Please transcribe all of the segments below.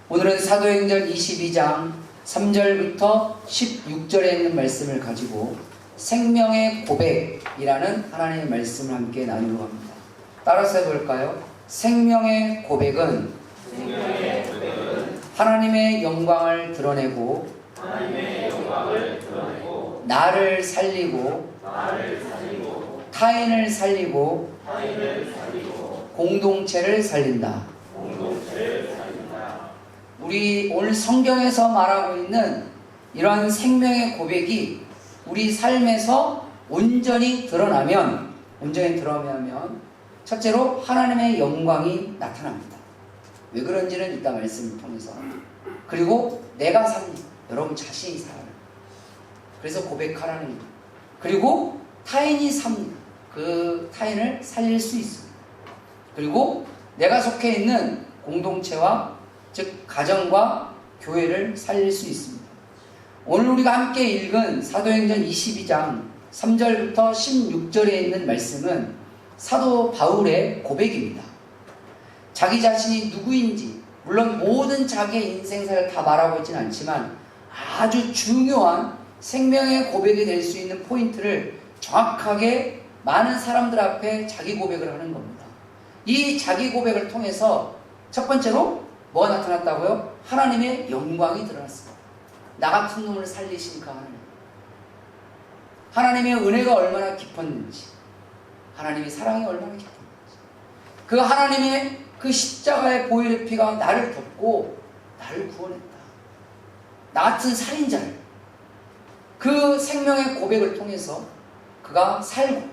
오늘은 사도행전 22장 3절부터 16절에 있는 말씀을 가지고 생명의 고백이라는 하나님의 말씀을 함께 나누려고 합니다. 따라서 해볼까요? 생명의 고백은 하나님의 영광을 드러내고 나를 살리고 타인을 살리고 공동체를 살린다. 우리 오늘 성경에서 말하고 있는 이러한 생명의 고백이 우리 삶에서 온전히 드러나면 첫째로 하나님의 영광이 나타납니다. 왜 그런지는 이따 말씀을 통해서. 그리고 내가 삽니다. 여러분 자신이 살아요. 그래서 고백하라는 겁니다. 그리고 타인이 삽니다. 그 타인을 살릴 수 있습니다. 그리고 내가 속해 있는 공동체와 즉 가정과 교회를 살릴 수 있습니다. 오늘 우리가 함께 읽은 사도행전 22장 3절부터 16절에 있는 말씀은 사도 바울의 고백입니다. 자기 자신이 누구인지, 물론 모든 자기의 인생사를 다 말하고 있지는 않지만 아주 중요한 생명의 고백이 될 수 있는 포인트를 정확하게 많은 사람들 앞에 자기 고백을 하는 겁니다. 이 자기 고백을 통해서 첫 번째로 뭐가 나타났다고요? 하나님의 영광이 드러났습니다. 나 같은 놈을 살리신 그 하나님. 하나님의 은혜가 얼마나 깊었는지, 하나님의 사랑이 얼마나 깊었는지, 그 하나님의 그 십자가의 보혈의 피가 나를 덮고 나를 구원했다. 나 같은 살인자를 그 생명의 고백을 통해서 그가 살고,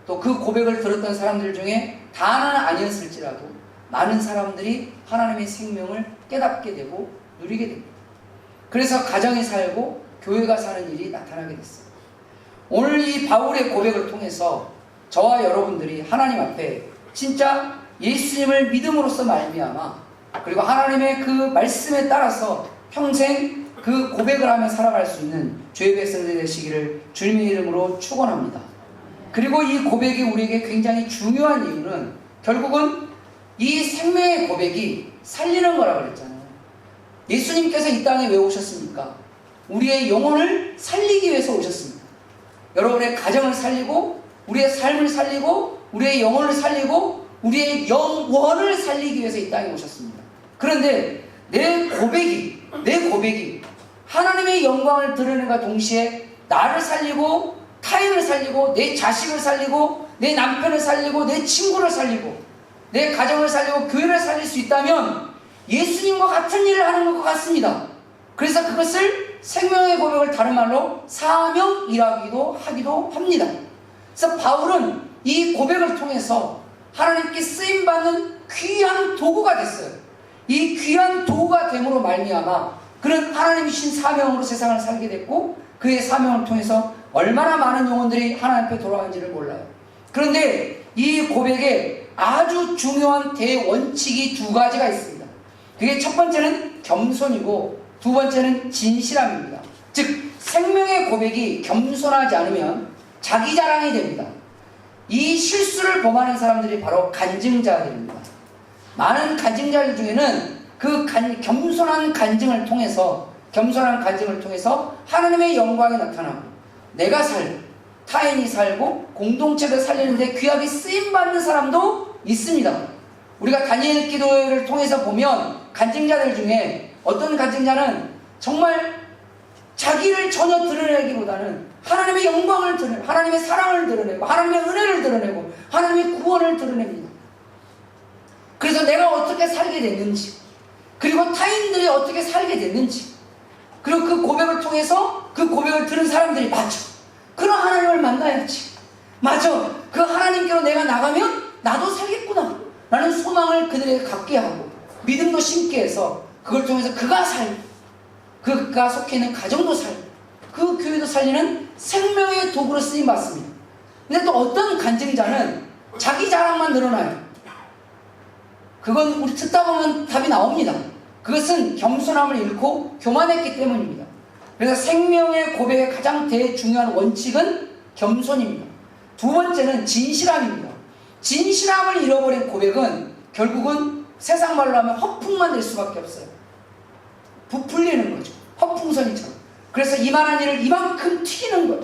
또 그 고백을 들었던 사람들 중에 다는 아니었을지라도 많은 사람들이 하나님의 생명을 깨닫게 되고 누리게 됩니다. 그래서 가정이 살고 교회가 사는 일이 나타나게 됐어요. 오늘 이 바울의 고백을 통해서 저와 여러분들이 하나님 앞에 진짜 예수님을 믿음으로써 말미암아, 그리고 하나님의 그 말씀에 따라서 평생 그 고백을 하며 살아갈 수 있는 주의 백성들이 되시기를 주님의 이름으로 축원합니다. 그리고 이 고백이 우리에게 굉장히 중요한 이유는 결국은 이 생명의 고백이 살리는 거라고 그랬잖아요. 예수님께서 이 땅에 왜 오셨습니까? 우리의 영혼을 살리기 위해서 오셨습니다. 여러분의 가정을 살리고, 우리의 삶을 살리고, 우리의 영혼을 살리고, 우리의 영원을 살리기 위해서 이 땅에 오셨습니다. 그런데 내 고백이 하나님의 영광을 드러내는과 동시에 나를 살리고, 타인을 살리고, 내 자식을 살리고, 내 남편을 살리고, 내 친구를 살리고, 내 가정을 살리고 교회를 살릴 수 있다면 예수님과 같은 일을 하는 것 같습니다. 그래서 그것을 생명의 고백을 다른 말로 사명이라기도 하기도 합니다. 그래서 바울은 이 고백을 통해서 하나님께 쓰임받는 귀한 도구가 됐어요. 이 귀한 도구가 됨으로 말미암아 그는 하나님이 주신 사명으로 세상을 살게 됐고, 그의 사명을 통해서 얼마나 많은 영혼들이 하나님 앞에 돌아간지를 몰라요. 그런데 이 고백에 아주 중요한 대원칙이 두 가지가 있습니다. 그게 첫 번째는 겸손이고 두 번째는 진실함입니다. 즉 생명의 고백이 겸손하지 않으면 자기 자랑이 됩니다. 이 실수를 범하는 사람들이 바로 간증자들입니다. 많은 간증자들 중에는 그 겸손한 간증을 통해서 하나님의 영광이 나타나고 내가 살고 타인이 살고 공동체를 살리는데 귀하게 쓰임받는 사람도 있습니다. 우리가 다니엘 기도회를 통해서 보면 간증자들 중에 어떤 간증자는 정말 자기를 전혀 드러내기보다는 하나님의 영광을 드러내고, 하나님의 사랑을 드러내고, 하나님의 은혜를 드러내고, 하나님의 구원을 드러냅니다. 그래서 내가 어떻게 살게 됐는지, 그리고 타인들이 어떻게 살게 됐는지, 그리고 그 고백을 통해서 그 고백을 들은 사람들이 맞죠, 그런 하나님을 만나야지, 맞아, 그 하나님께로 내가 나가면 나도 살겠구나 라는 소망을 그들에게 갖게 하고 믿음도 심게 해서 그걸 통해서 그가 살고, 그가 속해 있는 가정도 살고, 그 교회도 살리는 생명의 도구로 쓰임받습니다. 근데 또 어떤 간증자는 자기 자랑만 늘어나요. 그건 우리 듣다 보면 답이 나옵니다. 그것은 겸손함을 잃고 교만했기 때문입니다. 그래서 생명의 고백의 가장 대중요한 원칙은 겸손입니다. 두 번째는 진실함입니다. 진실함을 잃어버린 고백은 결국은 세상 말로 하면 허풍만 될 수밖에 없어요. 부풀리는 거죠. 헛풍선이처럼. 그래서 이만한 일을 이만큼 튀기는 거예요.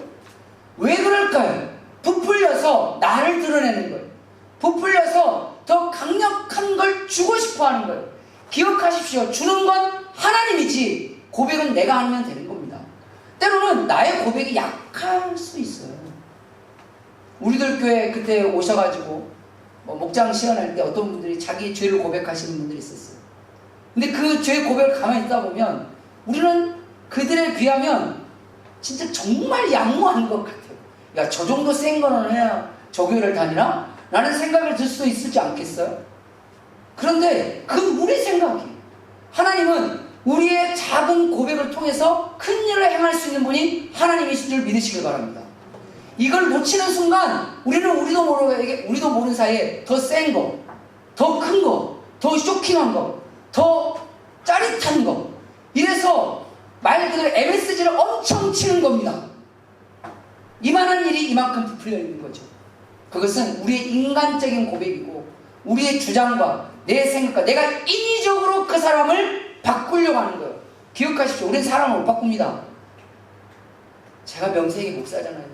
왜 그럴까요? 부풀려서 나를 드러내는 거예요. 부풀려서 더 강력한 걸 주고 싶어 하는 거예요. 기억하십시오. 주는 건 하나님이지 고백은 내가 하면 되는 겁니다. 때로는 나의 고백이 약할 수 있어요. 우리들 교회 그때 오셔가지고 목장 시연할 때 어떤 분들이 자기 죄를 고백하시는 분들이 있었어요. 근데 그 죄 고백을 가만히 있다 보면 우리는 그들에 비하면 진짜 정말 양호한 것 같아요. 야, 저 정도 센 거는 해야 저 교회를 다니나? 라는 생각을 들 수도 있을지 않겠어요? 그런데 그건 우리 생각이에요. 하나님은 우리의 작은 고백을 통해서 큰 일을 행할 수 있는 분이 하나님이신 줄 믿으시길 바랍니다. 이걸 놓치는 순간 우리도 모르는 사이에 더 센 거, 더 큰 거, 더 쇼킹한 거, 더 짜릿한 거, 이래서 말 그대로 MSG를 엄청 치는 겁니다. 이만한 일이 이만큼 부풀려 있는 거죠. 그것은 우리의 인간적인 고백이고 우리의 주장과 내 생각과 내가 인위적으로 그 사람을 바꾸려고 하는 거예요. 기억하십시오. 우리는 사람을 못 바꿉니다. 제가 명색이 목사잖아요.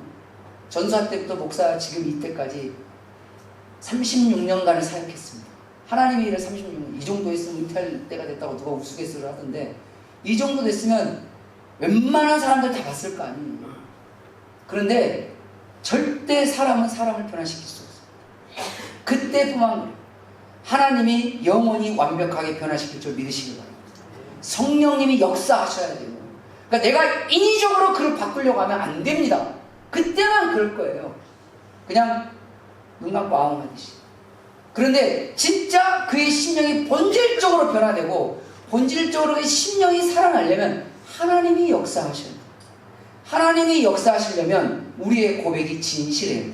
전수할 때부터 목사 지금 이때까지 36년간을 사역했습니다. 하나님의 일을 36년, 이 정도 했으면 은퇴할 때가 됐다고 누가 우스갯소리를 하던데 이 정도 됐으면 웬만한 사람들 다 봤을 거 아니에요. 그런데 절대 사람은 사람을 변화시킬 수 없어요. 그때뿐만 하나님이 영원히 완벽하게 변화시킬 줄 믿으시기 바랍니다. 성령님이 역사하셔야 돼요. 그러니까 내가 인위적으로 그를 바꾸려고 하면 안 됩니다. 그때만 그럴 거예요. 그냥 눈 감고 아웅하듯이. 그런데 진짜 그의 심령이 본질적으로 변화되고 본질적으로 그의 심령이 살아나려면 하나님이 역사하셔야 돼요. 하나님이 역사하시려면 우리의 고백이 진실해야 돼요.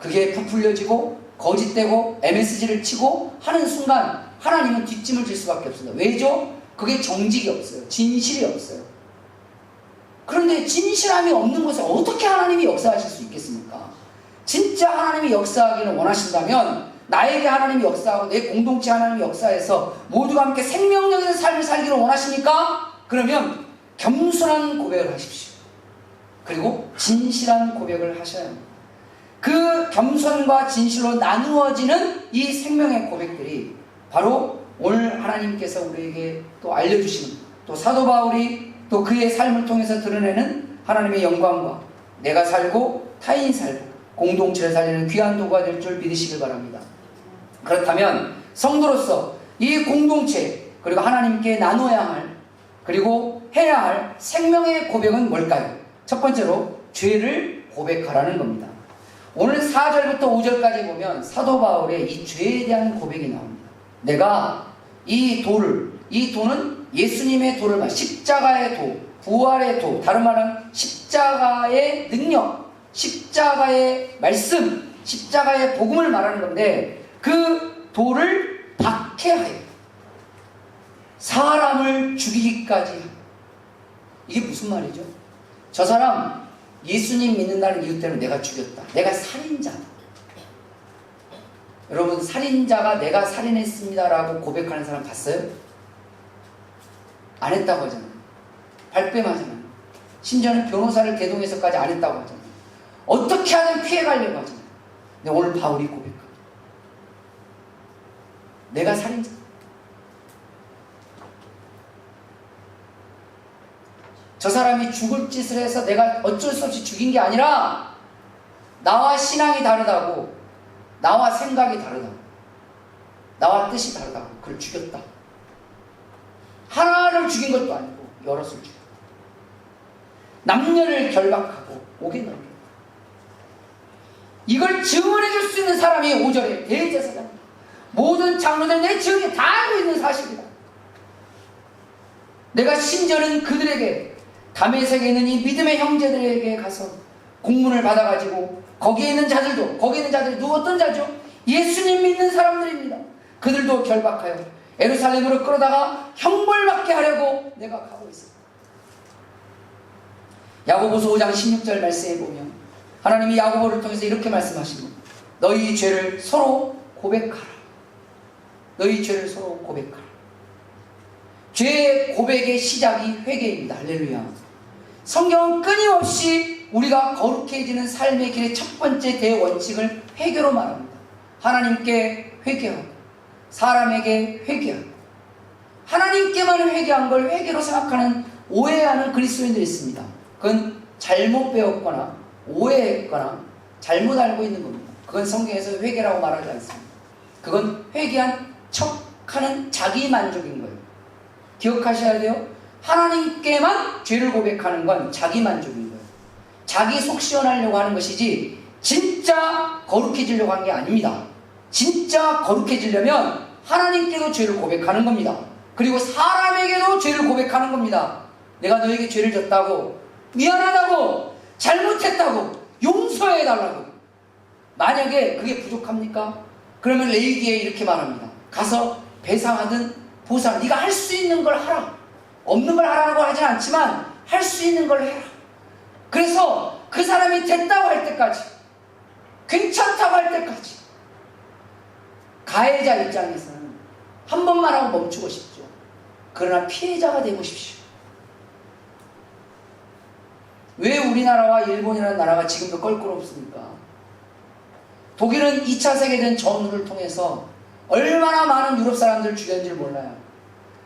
그게 부풀려지고 거짓되고 MSG를 치고 하는 순간 하나님은 뒷짐을 질 수밖에 없습니다. 왜죠? 그게 정직이 없어요. 진실이 없어요. 그런데 진실함이 없는 곳에 어떻게 하나님이 역사하실 수 있겠습니까? 진짜 하나님이 역사하기를 원하신다면 나에게 하나님이 역사하고 내 공동체 하나님이 역사해서 모두가 함께 생명력 있는 삶을 살기를 원하십니까? 그러면 겸손한 고백을 하십시오. 그리고 진실한 고백을 하셔야 합니다. 그 겸손과 진실로 나누어지는 이 생명의 고백들이 바로 오늘 하나님께서 우리에게 또 알려주시는 또 사도 바울이 또 그의 삶을 통해서 드러내는 하나님의 영광과 내가 살고 타인이 살고 공동체를 살리는 귀한 도구가 될 줄 믿으시길 바랍니다. 그렇다면 성도로서 이 공동체 그리고 하나님께 나눠야 할 그리고 해야 할 생명의 고백은 뭘까요? 첫 번째로 죄를 고백하라는 겁니다. 오늘 4절부터 5절까지 보면 사도 바울의 이 죄에 대한 고백이 나옵니다. 내가 이 도는 예수님의 도를 십자가의 도, 부활의 도, 다른 말은 십자가의 능력, 십자가의 말씀, 십자가의 복음을 말하는 건데 그 도를 박해하여 사람을 죽이기까지 합니다. 이게 무슨 말이죠? 저 사람 예수님 믿는다는 이유 때문에 내가 죽였다. 내가 살인자다. 여러분 살인자가 내가 살인했습니다라고 고백하는 사람 봤어요? 안 했다고 하잖아요. 발뺌하잖아요. 심지어는 변호사를 대동해서까지 안 했다고 하잖아요. 어떻게 하든 피해가려고 하잖아요. 근데 오늘 바울이 고백합니다. 내가 살인자. 저 사람이 죽을 짓을 해서 내가 어쩔 수 없이 죽인 게 아니라 나와 신앙이 다르다고, 나와 생각이 다르다고, 나와 뜻이 다르다고 그를 죽였다. 하나를 죽인 것도 아니고 여럿을 죽였다. 남녀를 결박하고 옥에 넣었다. 이걸 증언해 줄 수 있는 사람이 5절에 대제사장. 모든 장로들 내 증인이 다 알고 있는 사실이다. 내가 심지어는 그들에게 다메섹에 있는 이 믿음의 형제들에게 가서 공문을 받아가지고 거기에 있는 자들이 누구 어떤 자죠? 예수님 믿는 사람들입니다. 그들도 결박하여 예루살렘으로 끌어다가 형벌받게 하려고 내가 가고 있습니다. 야고보서 5장 16절 말씀에 보면 하나님이 야고보를 통해서 이렇게 말씀하십니다. 너희 죄를 서로 고백하라. 너희 죄를 서로 고백하라. 죄의 고백의 시작이 회개입니다. 할렐루야. 성경은 끊임없이 우리가 거룩해지는 삶의 길의 첫 번째 대원칙을 회개로 말합니다. 하나님께 회개하고 사람에게 회개하고. 하나님께만 회개한 걸 회개로 생각하는 오해하는 그리스도인들이 있습니다. 그건 잘못 배웠거나 오해했거나 잘못 알고 있는 겁니다. 그건 성경에서 회개라고 말하지 않습니다. 그건 회개한 척하는 자기 만족인 거예요. 기억하셔야 돼요. 하나님께만 죄를 고백하는 건 자기 만족인 거예요. 자기 속 시원하려고 하는 것이지 진짜 거룩해지려고 한 게 아닙니다. 진짜 거룩해지려면 하나님께도 죄를 고백하는 겁니다. 그리고 사람에게도 죄를 고백하는 겁니다. 내가 너에게 죄를 졌다고, 미안하다고, 잘못했다고, 용서해달라고. 만약에 그게 부족합니까? 그러면 레위기에 이렇게 말합니다. 가서 배상하든 보상, 네가 할 수 있는 걸 하라. 없는 걸 하라고 하진 않지만 할 수 있는 걸 해라. 그래서 그 사람이 됐다고 할 때까지, 괜찮다고 할 때까지, 가해자 입장에서는 한 번만 하고 멈추고 싶죠. 그러나 피해자가 되고 싶시오. 왜 우리나라와 일본이라는 나라가 지금도 껄끄럽습니까? 독일은 2차 세계대전 전후를 통해서 얼마나 많은 유럽 사람들을 죽였는지 몰라요.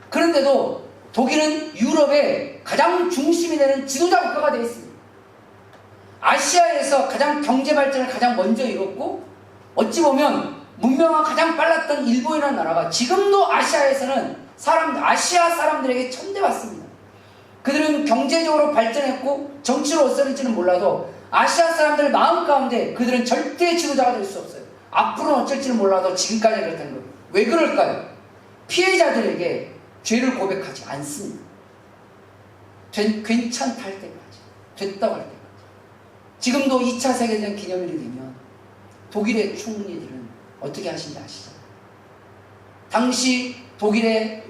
그런데도 독일은 유럽의 가장 중심이 되는 지도자 국가가 되어 있습니다. 아시아에서 가장 경제 발전을 가장 먼저 이뤘고, 어찌 보면 문명화 가장 빨랐던 일본이라는 나라가 지금도 아시아에서는 아시아 사람들에게 천대받습니다. 그들은 경제적으로 발전했고 정치로 어쩌는지는 몰라도 아시아 사람들 마음 가운데 그들은 절대 지도자가 될 수 없어요. 앞으로는 어쩔지는 몰라도 지금까지 그렇다는 거예요. 왜 그럴까요? 피해자들에게 죄를 고백하지 않습니다. 괜찮다 할 때까지, 됐다고 할 때까지. 지금도 2차 세계대전 기념일이 되면 독일의 총리들은 어떻게 하신지 아시죠? 당시 독일의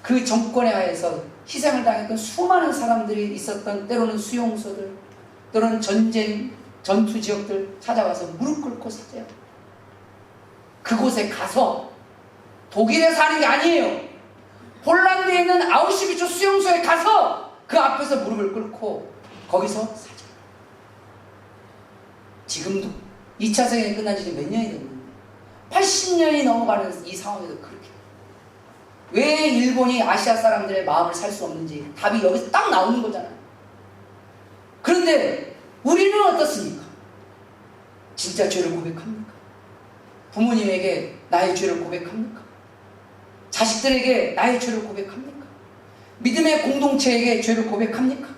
그 정권에 하에서 희생을 당했던 수많은 사람들이 있었던, 때로는 수용소들, 때로는 전쟁, 전투 지역들 찾아가서 무릎 꿇고 사죄해요. 그곳에 가서, 독일에 사는 게 아니에요. 폴란드에 있는 아우슈비츠 수용소에 가서 그 앞에서 무릎을 꿇고 거기서 사죄해요. 지금도 2차 세계가 끝난 지 몇 년이 됐는데 80년이 넘어가는 이 상황에도 그렇게. 왜 일본이 아시아 사람들의 마음을 살 수 없는지 답이 여기서 딱 나오는 거잖아요. 그런데 우리는 어떻습니까? 진짜 죄를 고백합니까? 부모님에게 나의 죄를 고백합니까? 자식들에게 나의 죄를 고백합니까? 믿음의 공동체에게 죄를 고백합니까?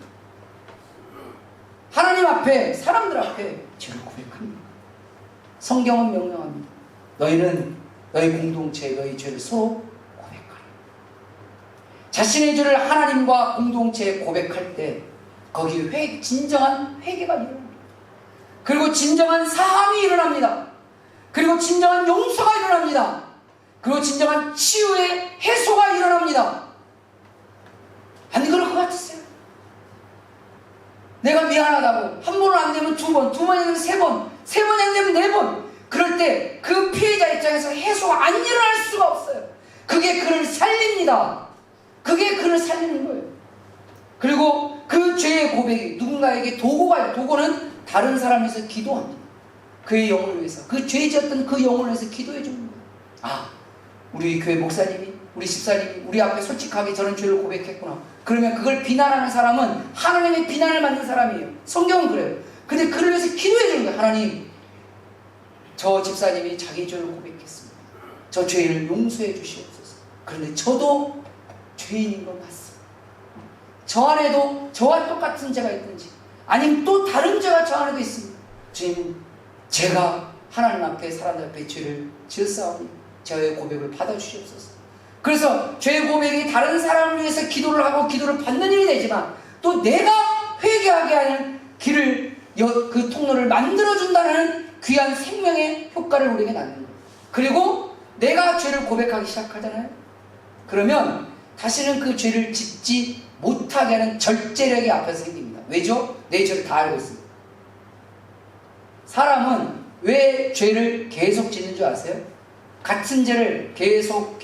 하나님 앞에, 사람들 앞에 죄를 고백합니까? 성경은 명령합니다. 너희는 너희 공동체에 너희 죄를 서로 고백하라. 자신의 죄를 하나님과 공동체에 고백할 때 거기에 진정한 회개가 일어납니다. 그리고 진정한 사함이 일어납니다. 그리고 진정한 용서가 일어납니다. 그리고 진정한 치유의 해소가 일어납니다. 안 그럴 것 같으세요? 내가 미안하다고 한 번은 안 되면 두 번, 두 번이 되면 세 번, 세 번이 안 되면 네 번. 그럴 때 그 피해자 입장에서 해소가 안 일어날 수가 없어요. 그게 그를 살립니다. 그게 그를 살리는 거예요. 그리고 그 죄의 고백이 누군가에게 도구가, 도구는 다른 사람을 위해서 기도합니다. 그의 영혼을 위해서, 그 죄 지었던 그 영혼을 위해서 기도해 주는 거예요. 아, 우리 교회 목사님이, 우리 집사님이 우리 앞에 솔직하게 저런 죄를 고백했구나. 그러면 그걸 비난하는 사람은 하나님의 비난을 받는 사람이에요. 성경은 그래요. 근데 그를 위해서 기도해 주는 거예요. 하나님, 저 집사님이 자기 죄를 고백했습니다. 저 죄를 용서해 주시옵소서. 그런데 저도 죄인인 것 같습니다. 저 안에도 저와 똑같은 죄가 있든지 아니면 또 다른 죄가 저 안에도 있습니다. 주님, 제가 하나님 앞에, 사람들 앞에 죄를 지었사오니 저의 고백을 받아주시옵소서. 그래서 죄의 고백이 다른 사람을 위해서 기도를 하고 기도를 받는 일이 되지만 또 내가 회개하게 하는 길을, 그 통로를 만들어준다는 귀한 생명의 효과를 우리에게 낳는 거예요. 그리고 내가 죄를 고백하기 시작하잖아요. 그러면 다시는 그 죄를 짓지 못하게 하는 절제력이 앞에서 생깁니다. 왜죠? 내 죄를 다 알고 있습니다. 사람은 왜 죄를 계속 짓는 줄 아세요? 같은 죄를 계속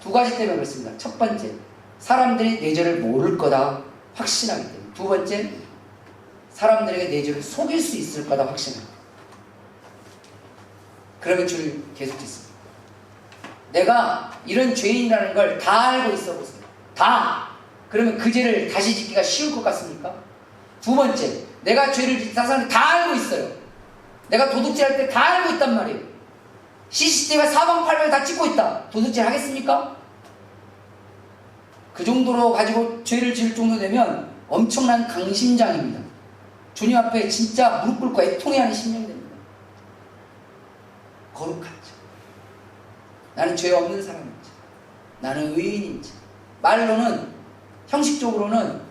두 가지 때문에 그렇습니다. 첫 번째, 사람들이 내 죄를 모를 거다 확신하기 때문에. 두 번째, 사람들에게 내 죄를 속일 수 있을 거다 확신하기 때문에. 그러면 주를 계속 짓습니다. 내가 이런 죄인이라는 걸 다 알고 있어 보세요. 다. 그러면 그 죄를 다시 짓기가 쉬울 것 같습니까? 두 번째, 내가 죄를 짓다 사람들이 다 알고 있어요. 내가 도둑질 할 때 다 알고 있단 말이에요. CCTV가 사방팔방에 다 찍고 있다. 도둑질 하겠습니까? 그 정도로 가지고 죄를 지을 정도 되면 엄청난 강심장입니다. 주님 앞에 진짜 무릎 꿇고 애통해하는 심령이 됩니다. 거룩하죠. 나는 죄 없는 사람인지, 나는 의인인지, 말로는, 형식적으로는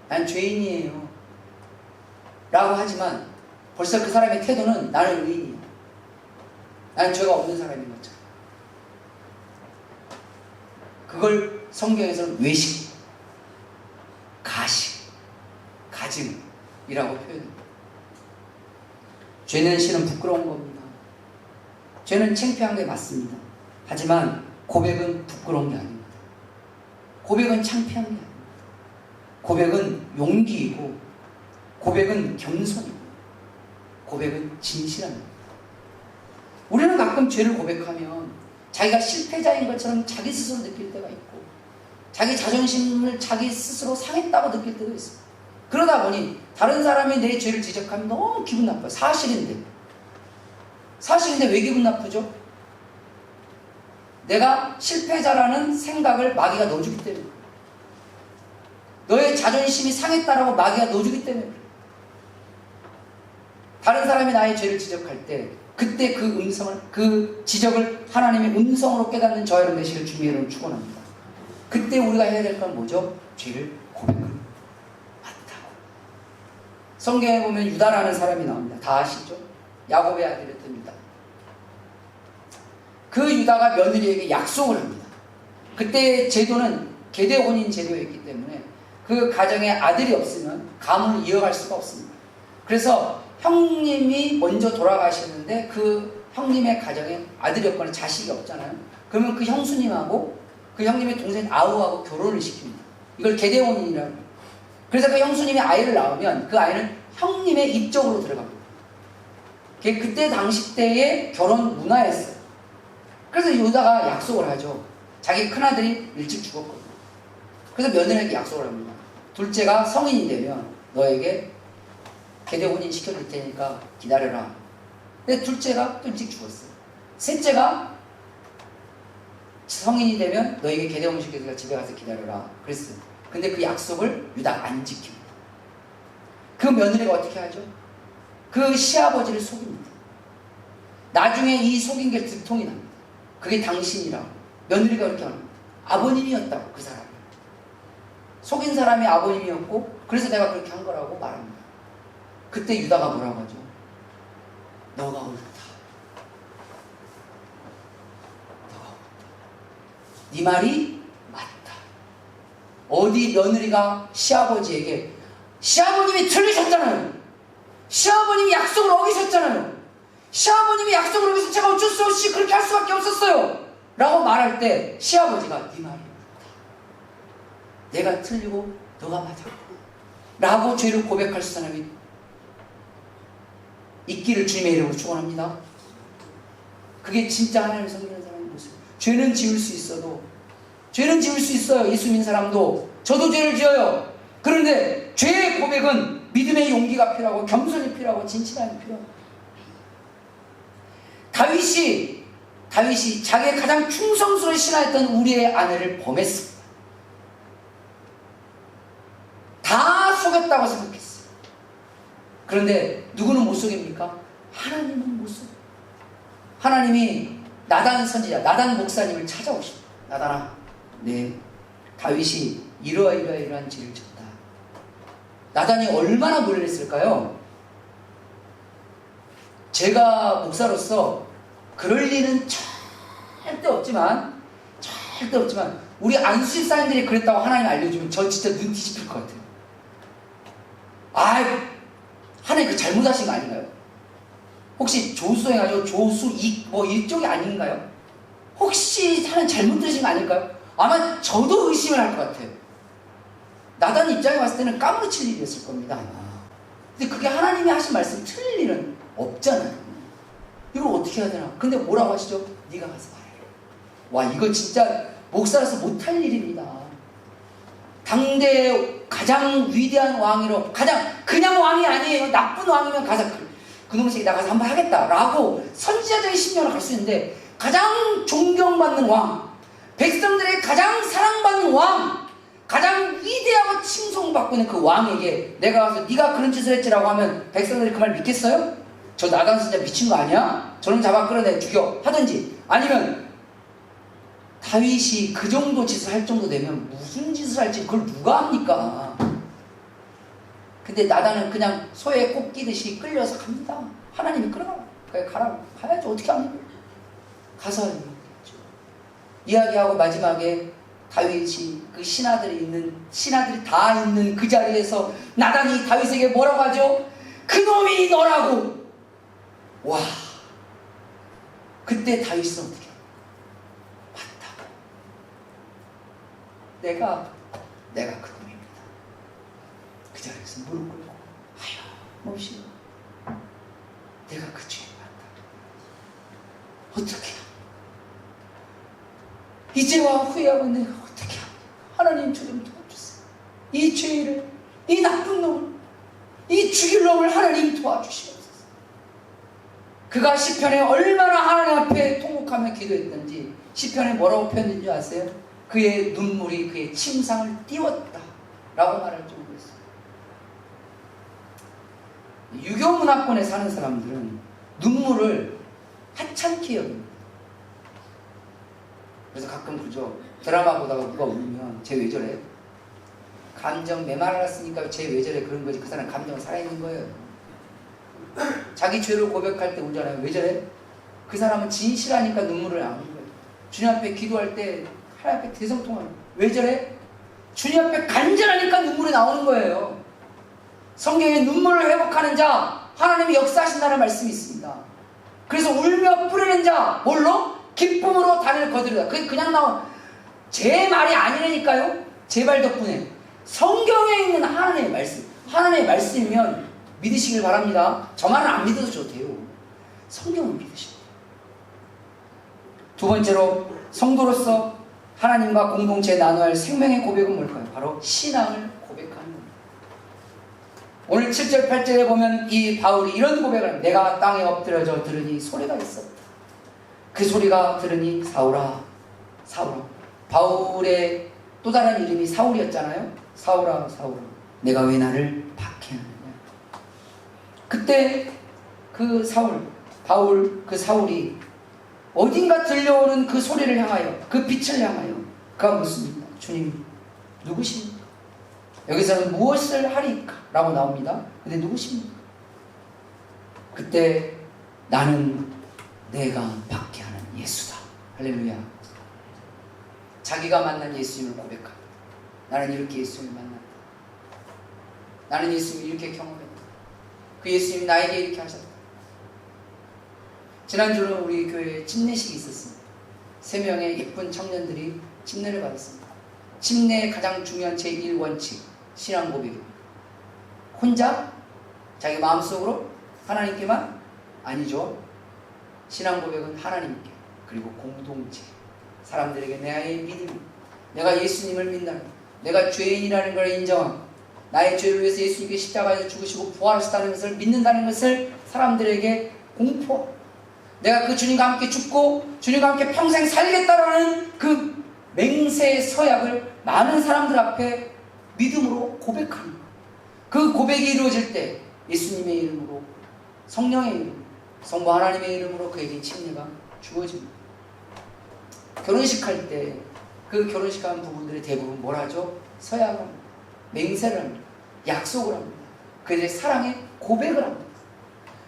난 죄인이에요 라고 하지만 벌써 그 사람의 태도는 나는 의인이에요. 나는 죄가 없는 사람인 것처럼. 그걸 성경에서는 외식, 가식, 가짐이라고 표현합니다. 죄는 실은 부끄러운 겁니다. 죄는 창피한 게 맞습니다. 하지만 고백은 부끄러운 게 아닙니다. 고백은 창피한 게 아닙니다. 고백은 용기이고, 고백은 겸손이고, 고백은 진실합니다. 우리는 가끔 죄를 고백하면 자기가 실패자인 것처럼 자기 스스로 느낄 때가 있고, 자기 자존심을 자기 스스로 상했다고 느낄 때도 있습니다. 그러다 보니 다른 사람이 내 죄를 지적하면 너무 기분 나빠요. 사실인데 왜 기분 나쁘죠? 내가 실패자라는 생각을 마귀가 넣어주기 때문에, 너의 자존심이 상했다라고 마귀가 넣어주기 때문에, 다른 사람이 나의 죄를 지적할 때 그때 그 음성을, 그 지적을 하나님의 음성으로 깨닫는 저와 여러분 되시길 주님의 이름으로 축원합니다. 그때 우리가 해야 될 건 뭐죠? 죄를 고백하는 맞다. 성경에 보면 유다라는 사람이 나옵니다. 다 아시죠? 야곱의 아들이었던 유다. 그 유다가 며느리에게 약속을 합니다. 그때 제도는 계대혼인 제도였기 때문에 그 가정에 아들이 없으면 가문을 이어갈 수가 없습니다. 그래서 형님이 먼저 돌아가셨는데 그 형님의 가정에 아들이 없거나 자식이 없잖아요. 그러면 그 형수님하고 그 형님의 동생 아우하고 결혼을 시킵니다. 이걸 계대혼인이라고 해요. 그래서 그 형수님이 아이를 낳으면 그 아이는 형님의 입적으로 들어갑니다. 그때 당시 때의 결혼 문화였어요. 그래서 유다가 약속을 하죠. 자기 큰아들이 일찍 죽었거든요. 그래서 며느리에게 약속을 합니다. 둘째가 성인이 되면 너에게 계대혼인 시켜줄 테니까 기다려라. 근데 둘째가 또 일찍 죽었어요. 셋째가 성인이 되면 너에게 계대혼인 시켜주니까 집에 가서 기다려라. 그랬어요. 근데 그 약속을 유다가 안 지킵니다. 그 며느리가 어떻게 하죠? 그 시아버지를 속입니다. 나중에 이 속인 게 들통이 납니다. 그게 당신이라고. 며느리가 그렇게 합니다. 아버님이었다고, 그 사람이. 속인 사람이 아버님이었고, 그래서 내가 그렇게 한 거라고 말합니다. 그때 유다가 뭐라고 하죠? 너가 옳다. 너가 옳다. 네 말이 맞다. 어디 며느리가 시아버지에게, 시아버님이 틀리셨잖아요. 시아버님이 약속을 어기셨잖아요. 시아버님이 약속을 어기서 제가 어쩔 수 없이 그렇게 할 수밖에 없었어요 라고 말할 때 시아버지가 네 말이 맞다. 내가 틀리고 너가 맞아 라고 죄를 고백할 사람이 있기를 주님의 이름으로 축원합니다. 그게 진짜 하나님을 섬기는 사람의 모습이에요. 죄는 지을 수 있어도, 죄는 지을 수 있어요. 예수 믿는 사람도. 저도 죄를 지어요. 그런데 죄의 고백은 믿음의 용기가 필요하고 겸손이 필요하고 진실함이 필요합니다. 다윗이 자기의 가장 충성스러운 신하였던 우리의 아내를 범했습니다. 다 속였다고 생각했어요. 그런데 누구는 못 속입니까? 하나님은 못 속여요. 하나님이 나단 선지자, 나단 목사님을 찾아오십니다. 나단아, 네, 다윗이 이러이러한 죄를 졌다. 나단이 얼마나 놀랐을까요? 제가 목사로서 그럴 리는 절대 없지만 우리 안수집사님들이 그랬다고 하나님 알려주면 저 진짜 눈 뒤집힐 것 같아요. 하나님 그 잘못하신 거 아닌가요? 혹시 조수해가지고 조수 뭐 이쪽이 아닌가요? 혹시 하나님 잘못 들으신 거 아닐까요? 아마 저도 의심을 할 것 같아요. 나단 입장에 봤을 때는 까무러칠 일이었을 겁니다. 아마. 근데 그게 하나님이 하신 말씀 틀릴 일은 없잖아요. 이걸 어떻게 해야 되나? 근데 뭐라고 하시죠? 네가 가서 말해. 와, 이거 진짜 목사로서 못할 일입니다. 당대 가장 위대한 왕이로, 그냥 왕이 아니에요. 나쁜 왕이면 가서 그놈 새끼 나가서 한번 하겠다라고 선지자적인 신념을 갈 수 있는데, 가장 존경받는 왕, 백성들의 가장 사랑받는 왕, 가장 위대하고 칭송받고 있는 그 왕에게 내가 가서 네가 그런 짓을 했지라고 하면 백성들이 그 말 믿겠어요? 저 나단 진짜 미친 거 아니야? 저놈 잡아 끌어내 죽여 하든지, 아니면 다윗이 그 정도 짓을 할 정도 되면 무슨 짓을 할지 그걸 누가 합니까? 근데 나단은 그냥 소에 꼭 끼듯이 끌려서 갑니다. 하나님이 끌어가. 그래, 가라고. 가야죠. 어떻게 합니까? 가서 이야기하고 마지막에 다윗이 그 신하들이 다 있는 그 자리에서 나단이 다윗에게 뭐라고 하죠? 그놈이 너라고. 와, 그때 다윗은 어떻게 해요? 맞다. 내가 그놈입니다. 그 자리에서 무릎 꿇고 아유 몹시오, 내가 그 죄를 맞다. 어떻게 해요? 이제와 후회하고 내가 어떻게 합니까? 하나님 저 좀 도와주세요. 이 죄를, 이 나쁜 놈을, 이 죽일 놈을 하나님 도와주시옵소서. 그가 시편에 얼마나 하나님 앞에 통곡하며 기도했던지, 시편에 뭐라고 표현했는지 아세요? 그의 눈물이 그의 침상을 띄웠다 라고 말할 정도였어요. 유교 문화권에 사는 사람들은 눈물을 하찮게 여깁니다. 그래서 가끔 그죠, 드라마 보다가 누가 울면 쟤 왜 저래? 감정 메말랐으니까 쟤 왜 저래? 그런 거지. 그 사람 감정 살아있는 거예요. 자기 죄를 고백할 때 울잖아요. 왜 저래? 그 사람은 진실하니까 눈물을 안 흘려요. 주님 앞에 기도할 때 하나님 앞에 대성통하는 거예요. 왜 저래? 주님 앞에 간절하니까 눈물이 나오는 거예요. 성경에 눈물을 회복하는 자 하나님이 역사하신다는 말씀이 있습니다. 그래서 울며 뿌리는 자 뭘로? 기쁨으로 단을 거두리다. 그게 그냥 나온 제 말이 아니라니까요. 제 말 덕분에 성경에 있는 하나님의 말씀, 하나님의 말씀이면 믿으시길 바랍니다. 저 말은 안 믿어도 돼요. 성경을 믿으시면 돼요. 두 번째로 성도로서 하나님과 공동체 나눠야 할 생명의 고백은 뭘까요? 바로 신앙을 고백하는 겁니다. 오늘 7절 8절에 보면 이 바울이 이런 고백을 합니다. 내가 땅에 엎드려져 들으니 소리가 있었다. 그 소리가 들으니 사울아 사울아. 바울의 또 다른 이름이 사울이었잖아요. 사울아 사울아 내가 왜 나를 박해하느냐. 그때 그 바울 그 사울이 어딘가 들려오는 그 소리를 향하여, 그 빛을 향하여 그가 묻습니다. 주님 누구십니까? 여기서는 무엇을 하리까? 라고 나옵니다. 근데 누구십니까? 그때 나는 내가 박해하는 예수다. 할렐루야. 자기가 만난 예수님을 고백합니다. 나는 이렇게 예수님을 만났다. 나는 예수님을 이렇게 경험했다. 그 예수님이 나에게 이렇게 하셨다. 지난주는 우리 교회에 침례식이 있었습니다. 3명의 예쁜 청년들이 침례를 받았습니다. 침례의 가장 중요한 제1원칙, 신앙 고백입니다. 혼자? 자기 마음속으로? 하나님께만? 아니죠. 신앙 고백은 하나님께, 그리고 공동체, 사람들에게 나의 믿음, 내가 예수님을 믿는, 내가 죄인이라는 걸 인정하고 나의 죄를 위해서 예수님께 십자가에서 죽으시고 부활하셨다는 것을 믿는다는 것을 사람들에게 공포하고, 내가 그 주님과 함께 죽고 주님과 함께 평생 살겠다라는 그 맹세의 서약을 많은 사람들 앞에 믿음으로 고백하는 거예요. 그 고백이 이루어질 때 예수님의 이름으로, 성령의 이름으로, 성부 하나님의 이름으로 그에게 침례가 주어집니다. 결혼식 할 때 그 결혼식 하는 부부들이 대부분 뭘 하죠? 서약을 합니다. 맹세를 합니다. 약속을 합니다. 그들의 사랑의 고백을 합니다.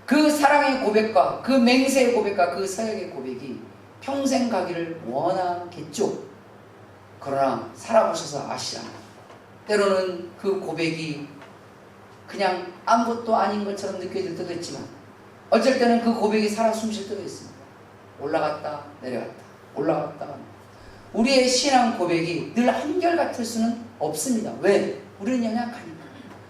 그 사랑의 고백과 그 맹세의 고백과 그 서약의 고백이 평생 가기를 원하겠죠. 그러나 살아보셔서 아시잖아요. 때로는 그 고백이 그냥 아무것도 아닌 것처럼 느껴질 때도 있지만, 어쩔 때는 그 고백이 살아 숨쉴 때도 있습니다. 올라갔다 내려갔다, 올라갔다가 우리의 신앙 고백이 늘 한결같을 수는 없습니다. 왜? 우리는 연약하니까.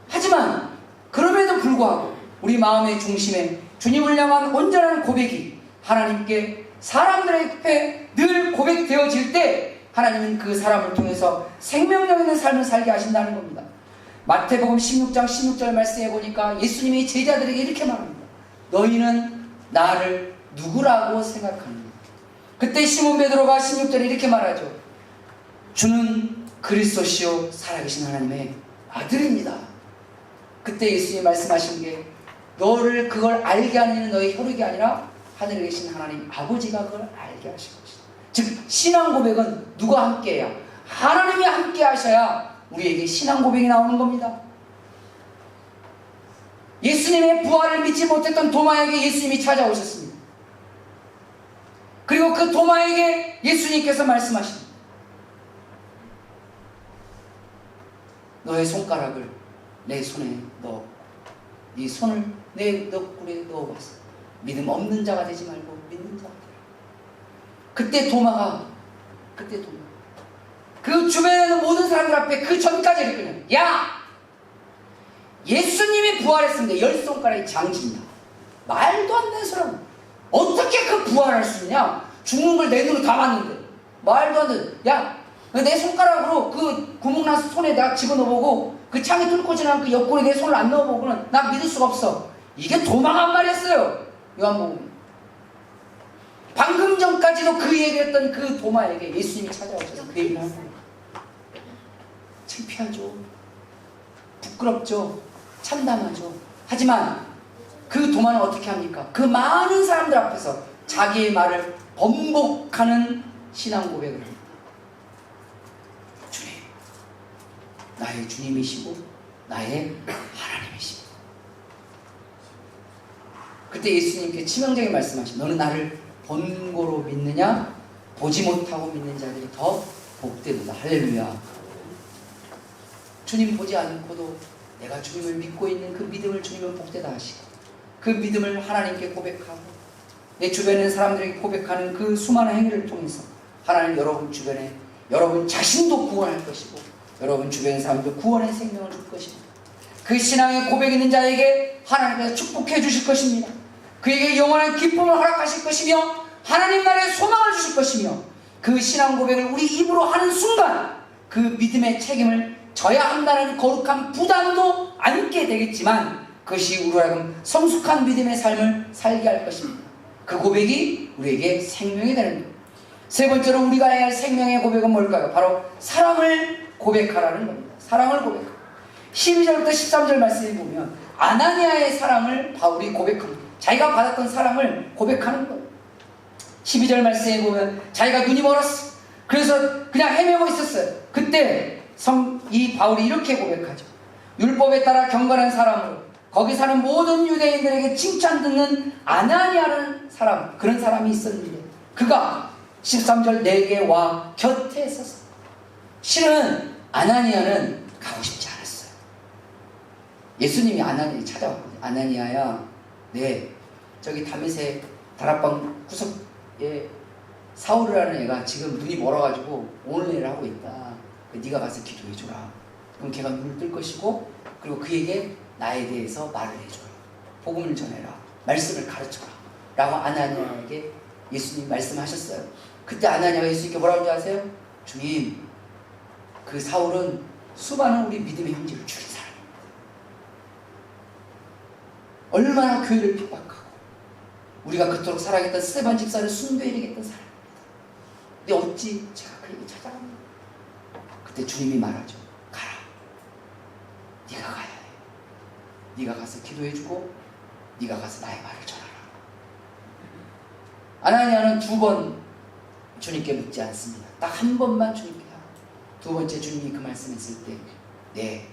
하지만 그럼에도 불구하고 우리 마음의 중심에 주님을 향한 온전한 고백이 하나님께 사람들의 앞에 늘 고백되어질 때 하나님은 그 사람을 통해서 생명력 있는 삶을 살게 하신다는 겁니다. 마태복음 16장 16절 말씀해 보니까 예수님이 제자들에게 이렇게 말합니다. 너희는 나를 누구라고 생각하느냐? 그때 시몬 베드로가 16절에 이렇게 말하죠. 주는 그리스도시요 살아계신 하나님의 아들입니다. 그때 예수님이 말씀하신 게 너를 그걸 알게 하는 너의 혈육이 아니라 하늘에 계신 하나님 아버지가 그걸 알게 하신 것이다. 즉 신앙 고백은 누가 함께해야? 하나님이 함께 하셔야 우리에게 신앙 고백이 나오는 겁니다. 예수님의 부활을 믿지 못했던 도마에게 예수님이 찾아오셨습니다. 그리고 그 도마에게 예수님께서 말씀하십니다. 너의 손가락을 내 손에 넣어 네 손을 내 옆구리에 넣어봤어. 믿음 없는 자가 되지 말고 믿는 자가 되라. 그때 도마가 그 주변에 있는 모든 사람들 앞에 그 전까지 이렇게 야! 예수님이 부활했습니다. 열 손가락이 장진이다. 말도 안 되는 사람. 어떻게 그 부활할 수 있냐? 죽는 걸 내 눈으로 다 봤는데. 말도 안 되는. 야! 내 손가락으로 그 구멍난 손에 내가 집어넣어보고 그 창이 뚫고 지나간 그 옆구리에 내 손을 안 넣어보고는 나 믿을 수가 없어. 이게 도망한 말이었어요. 요한복음. 방금 전까지도 그 얘기했던 그 도마에게 예수님이 찾아오셔서 그 얘기를 하는 거예요. 창피하죠. 부끄럽죠. 참담하죠. 하지만 그 도마는 어떻게 합니까? 그 많은 사람들 앞에서 자기의 말을 번복하는 신앙 고백을 합니다. 주님, 나의 주님이시고 나의 하나님이시고. 그때 예수님께 치명적인 말씀하신 너는 나를 본고로 믿느냐 보지 못하고 믿는 자들이 더 복되도다. 할렐루야. 주님 보지 않고도 내가 주님을 믿고 있는 그 믿음을 주님은 복되다 하시고 그 믿음을 하나님께 고백하고 내 주변에 있는 사람들에게 고백하는 그 수많은 행위를 통해서 하나님 여러분 주변에 여러분 자신도 구원할 것이고 여러분 주변의 사람도 구원의 생명을 줄 것입니다. 그 신앙의 고백 있는 자에게 하나님께서 축복해 주실 것입니다. 그에게 영원한 기쁨을 허락하실 것이며 하나님 나라의 소망을 주실 것이며 그 신앙 고백을 우리 입으로 하는 순간 그 믿음의 책임을 져야 한다는 거룩한 부담도 안게 되겠지만 그것이 우리로 하여금 성숙한 믿음의 삶을 살게 할 것입니다. 그 고백이 우리에게 생명이 되는 겁니다. 세 번째로 우리가 해야 할 생명의 고백은 뭘까요? 바로 사랑을 고백하라는 겁니다. 사랑을 고백하라. 12절부터 13절 말씀에 보면 아나니아의 사랑을 바울이 고백합니다. 자기가 받았던 사랑을 고백하는 거예요. 12절 말씀에 보면 자기가 눈이 멀었어. 그래서 그냥 헤매고 있었어요. 그때 이 바울이 이렇게 고백하죠. 율법에 따라 경건한 사람으로 거기 사는 모든 유대인들에게 칭찬 듣는 아나니아라는 사람, 그런 사람이 있었는데 그가 13절 내게 와 곁에 있었어. 실은 아나니아는 가고 싶지 않았어요. 예수님이 아나니아 찾아왔거든요. 아나니아야, 네, 저기 다메섹 다락방 구석에 사울이라는 애가 지금 눈이 멀어가지고 오늘 내일 하고 있다. 네가 가서 기도해줘라. 그럼 걔가 눈을 뜰 것이고 그리고 그에게 나에 대해서 말을 해줘라. 복음을 전해라. 말씀을 가르쳐라. 라고 아나니아에게 예수님 말씀하셨어요. 그때 아나니아가 예수님께 뭐라고 하는지 아세요? 주님, 그 사울은 수많은 우리 믿음의 형제를 죽인 사람입니다. 얼마나 교회를 핍박하고 우리가 그토록 사랑했던 스데반 집사를 순교해야겠던 사람입니다. 근데 어찌 제가 그에게 찾아갑니다. 그때 주님이 말하죠. 가라. 네가 가야 해. 네가 가서 기도해주고 네가 가서 나의 말을 전하라. 아나니아는 2번 주님께 묻지 않습니다. 딱 한 번만 주님께 하고 2번째 주님이 그 말씀했을 때 네,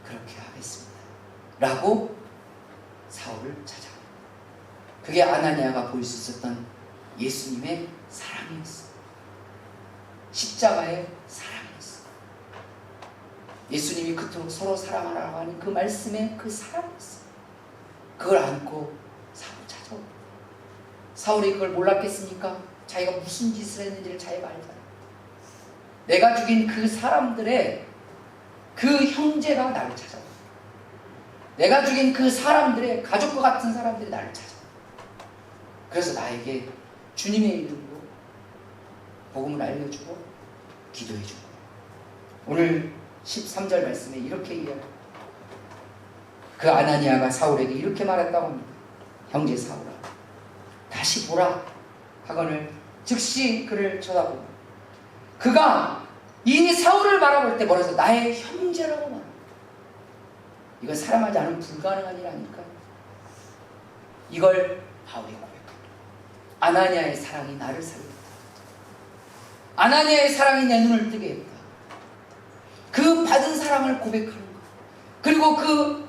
그렇게 하겠습니다. 라고 사울을 찾아갑니다. 그게 아나니아가 보일 수 있었던 예수님의 사랑이었어요. 십자가의 사랑이었어요. 예수님이 그토록 서로 사랑하라고 하는 그 말씀의 그 사랑이었어요. 그걸 안고 사울 찾아옵니다. 사울이 그걸 몰랐겠습니까? 자기가 무슨 짓을 했는지를 자기가 알잖아. 내가 죽인 그 사람들의 그 형제가 나를 찾아와. 내가 죽인 그 사람들의 가족과 같은 사람들이 나를 찾아와. 그래서 나에게 주님의 이름으로 복음을 알려주고 기도해주고, 오늘 13절 말씀에 이렇게 이야기합니다. 그 아나니아가 사울에게 이렇게 말했다고 합니다. 형제 사울아, 다시 보라 하거늘 즉시 그를 쳐다보고, 그가 이 사울을 바라볼 때 뭐라서 나의 형제라고 말합니다. 이건 사람하지 않으면 불가능한 일 아닐까요? 이걸 바울이 고백합니다. 아나니아의 사랑이 나를 살렸다. 아나니아의 사랑이 내 눈을 뜨게 했다. 그 받은 사랑을 고백하는 것. 그리고 그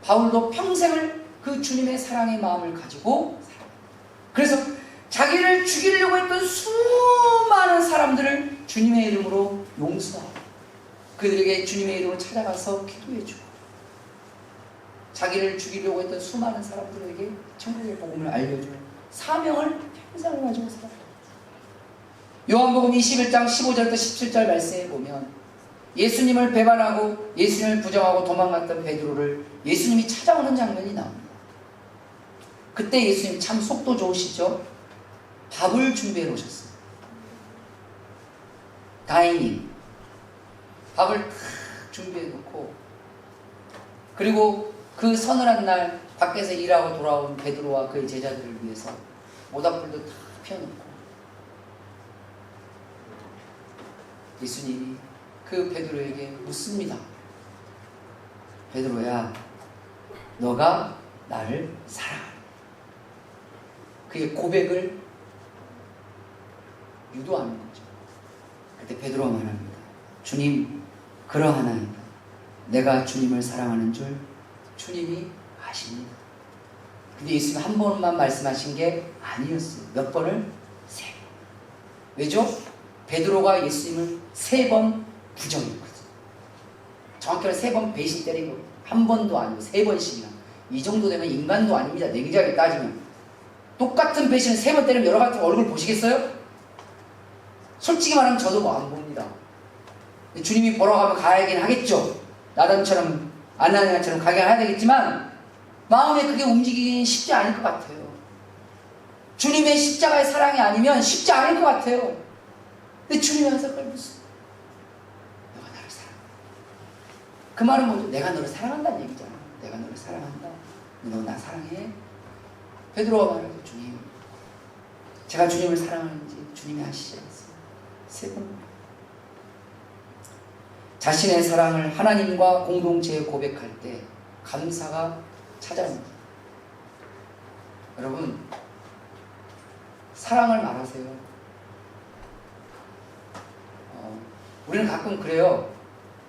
바울도 평생을 그 주님의 사랑의 마음을 가지고 살아요. 그래서 자기를 죽이려고 했던 수많은 사람들을 주님의 이름으로 용서하고, 그들에게 주님의 이름으로 찾아가서 기도해주고, 자기를 죽이려고 했던 수많은 사람들에게 천국의 복음을 알려주는 사명을 평생을 가지고 살아요. 요한복음 21장 15절부터 17절 말씀에 보면 예수님을 배반하고 예수님을 부정하고 도망갔던 베드로를 예수님이 찾아오는 장면이 나옵니다. 그때 예수님 참 속도 좋으시죠? 밥을 준비해 놓으셨어요. 다행히 밥을 탁 준비해 놓고, 그리고 그 서늘한 날 밖에서 일하고 돌아온 베드로와 그의 제자들을 위해서 모닥불도 탁 펴놓고, 예수님이 그 베드로에게 묻습니다. 베드로야, 너가 나를 사랑하니? 그의 고백을 유도하는 거죠. 그때 베드로가 말합니다. 주님, 그러하나이다. 내가 주님을 사랑하는 줄 주님이 아십니다. 근데 예수님이 한 번만 말씀하신 게 아니었어요. 몇 번을? 3번. 왜죠? 베드로가 예수님을 3번 부정했거든요. 정확히는 3번 배신 때린 거예요. 한 번도 아니고 3번씩이나. 이 정도 되면 인간도 아닙니다. 냉정하게 따지면. 똑같은 배신을 3번 때리면 여러 가지 얼굴 보시겠어요? 솔직히 말하면 저도 뭐 안 봅니다. 주님이 보러 가면 가야긴 하겠죠. 나단처럼 아나니아처럼 가게 해야 되겠지만 마음에 그게 움직이긴 쉽지 않을 것 같아요. 주님의 십자가의 사랑이 아니면 쉽지 않을 것 같아요. 근데 주님이 항상 그걸 무슨 너가 나를 사랑해. 그 말은 뭐죠? 내가 너를 사랑한다는 얘기잖아. 내가 너를 사랑한다. 너 나 사랑해. 베드로가 말하죠. 주님, 제가 주님을 사랑하는지 주님이 아시지 않습니까? 3번. 자신의 사랑을 하나님과 공동체에 고백할 때 감사가 찾아옵니다. 여러분, 사랑을 말하세요. 우리는 가끔 그래요.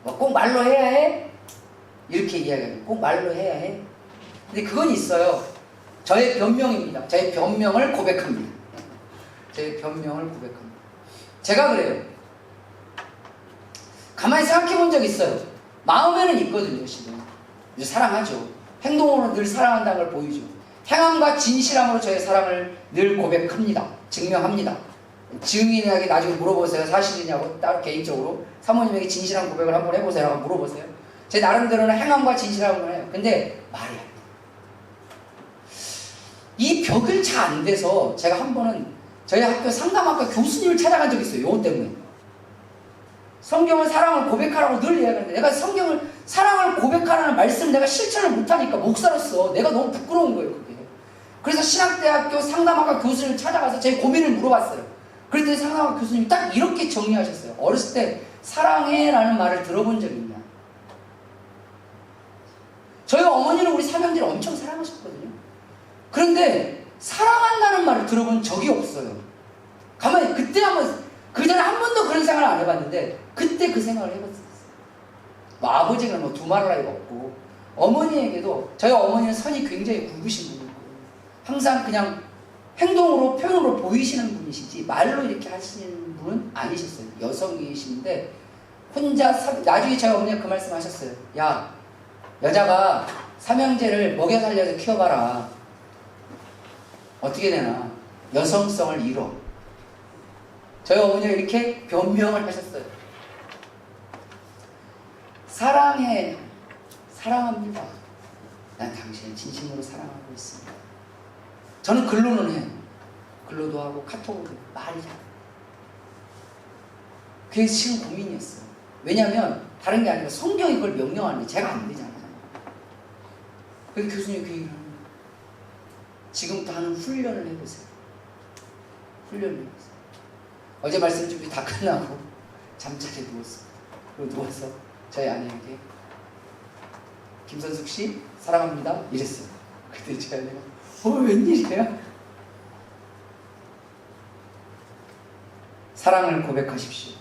꼭 말로 해야 해? 이렇게 이야기해요. 꼭 말로 해야 해? 근데 그건 있어요. 저의 변명입니다. 저의 변명을 고백합니다. 제 변명을 고백합니다. 제가 그래요. 가만히 생각해 본 적 있어요. 마음에는 있거든요, 지금. 사랑하죠. 행동으로 늘 사랑한다는 걸 보이죠. 행함과 진실함으로 저의 사랑을 늘 고백합니다. 증명합니다. 증인에게 나중에 물어보세요. 사실이냐고 따로 개인적으로 사모님에게 진실한 고백을 한번 해보세요. 한번 물어보세요. 제 나름대로는 행함과 진실함으로 해요. 근데 말이 안 돼요. 이 벽을 잘 안 돼서 제가 한 번은 저희 학교 상담학과 교수님을 찾아간 적이 있어요. 요거 때문에. 성경을 사랑을 고백하라고 늘 이야기하는데 내가 성경을 사랑을 고백하라는 말씀을 내가 실천을 못하니까 목사로서 내가 너무 부끄러운 거예요. 그게. 그래서 신학대학교 상담학과 교수님을 찾아가서 제 고민을 물어봤어요. 그랬더니 상담학과 교수님이 딱 이렇게 정리하셨어요. 어렸을 때 사랑해 라는 말을 들어본 적이 있냐. 저희 어머니는 우리 삼형제를 엄청 사랑하셨거든요. 그런데 사랑한다는 말을 들어본 적이 없어요. 가만히 그때 한번 그 전에 한 번도 그런 생각을 안 해봤는데 그때 그 생각을 해봤어요. 뭐 아버지가 뭐 두말할 나이가 없고 어머니에게도 저희 어머니는 선이 굉장히 굵으신 분이고 항상 그냥 행동으로 표현으로 보이시는 분이시지 말로 이렇게 하시는 분은 아니셨어요. 여성이신데 혼자 나중에 저희 어머니가 그 말씀 하셨어요. 야, 여자가 삼형제를 먹여 살려서 키워봐라. 어떻게 되나? 여성성을 잃어. 저희 어머니가 이렇게 변명을 하셨어요. 사랑해, 사랑합니다. 난 당신을 진심으로 사랑하고 있습니다. 저는 글로는 해요. 글로도 하고 카톡으로 말이 잘. 그게 지금 고민이었어요. 왜냐하면 다른 게 아니라 성경이 그걸 명령하는데 제가 안 되잖아요. 그래서 교수님이 그 얘기를 하는 거예요. 지금부터 하는 훈련을 해보세요. 훈련을 해보세요. 어제 말씀 준비 다 끝나고 잠자리에 누웠습니다. 그리고 누워서 저희 아내에게 김선숙 씨 사랑합니다 이랬어요. 그때 제 아내가 웬일이에요? 사랑을 고백하십시오.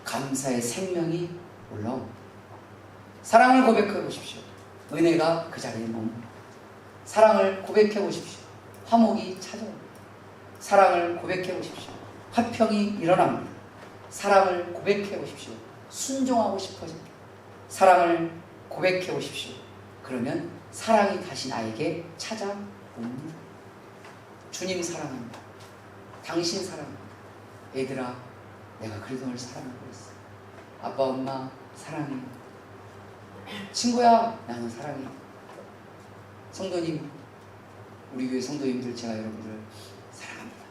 감사의 생명이 올라옵니다. 사랑을 고백해 보십시오. 은혜가 그 자리에 머뭅니다. 사랑을 고백해 보십시오. 화목이 찾아옵니다. 사랑을 고백해 보십시오. 화평이 일어납니다. 사랑을 고백해 보십시오. 순종하고 싶어집니다. 사랑을 고백해 보십시오. 그러면 사랑이 다시 나에게 찾아옵니다. 주님 사랑합니다. 당신 사랑합니다. 얘들아, 내가 그래도 널 사랑하고 있어. 아빠, 엄마 사랑해. 친구야, 나는 사랑해. 성도님, 우리 교회 성도님들, 제가 여러분을 사랑합니다.